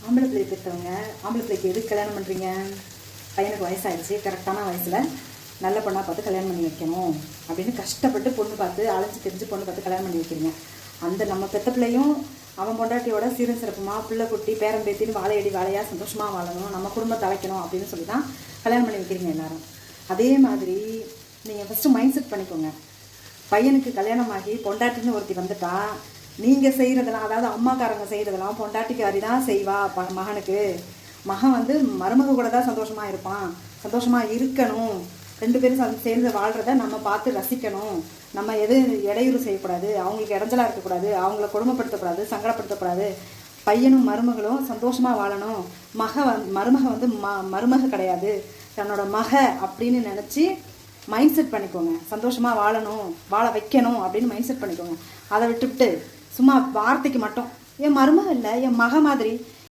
ஆம்பளை பிள்ளை பெற்றவங்க ஆம்பளை பிள்ளைக்கு எதுக்கு கல்யாணம் பண்ணுறீங்க? பையனுக்கு வயசாகிடுச்சு, கரெக்டான வயசில் நல்ல பொண்ணாக பார்த்து கல்யாணம் பண்ணி வைக்கணும் அப்படின்னு கஷ்டப்பட்டு பொண்ணு பார்த்து அலைஞ்சு தெரிஞ்சு பொண்ணு பார்த்து கல்யாணம் பண்ணி வைக்கிறீங்க. அந்த நம்ம பெற்ற பிள்ளையும் அவன் பொண்டாட்டியோட சீரும் சிறப்புமா பிள்ளை குட்டி பேரம் பேத்தின்னு வாழையடி வாழையாக சந்தோஷமாக வாழணும், நம்ம குடும்பத்தை அழைக்கணும் அப்படின்னு சொல்லி தான் கல்யாணம் பண்ணி வைக்கிறீங்க எல்லாரும். அதே மாதிரி நீங்கள் ஃபஸ்ட்டு மைண்ட் செட் பண்ணிக்கோங்க. பையனுக்கு கல்யாணம் ஆகி பொண்டாட்டின்னு ஒருத்தி வந்துட்டா நீங்கள் செய்கிறதெல்லாம், அதாவது அம்மாக்காரங்க செய்கிறதெல்லாம் பொண்டாட்டிக்காரி தான் செய்வா. மகனுக்கு மகன் வந்து மருமக கூட தான் சந்தோஷமாக இருப்பான், சந்தோஷமாக இருக்கணும், 2 பேரும் சேர்ந்து வாழ்கிறத நம்ம பார்த்து ரசிக்கணும், நம்ம எதுவும் இடையூறு செய்யக்கூடாது, அவங்களுக்கு இடைஞ்சலாக இருக்கக்கூடாது, அவங்கள கொடுமைப்படுத்தக்கூடாது, சங்கடப்படுத்தக்கூடாது, பையனும் மருமகளும் சந்தோஷமாக வாழணும். மருமக வந்து மருமக கிடையாது, தன்னோட மக அப்படின்னு நினச்சி மைண்ட் செட் பண்ணிக்கோங்க. சந்தோஷமாக வாழணும், வாழ வைக்கணும் அப்படின்னு மைண்ட் செட் பண்ணிக்கோங்க. அதை விட்டுவிட்டு சும்மா வார்த்தைக்கு மட்டும் என் மருமக இல்லை என் மக மாதிரி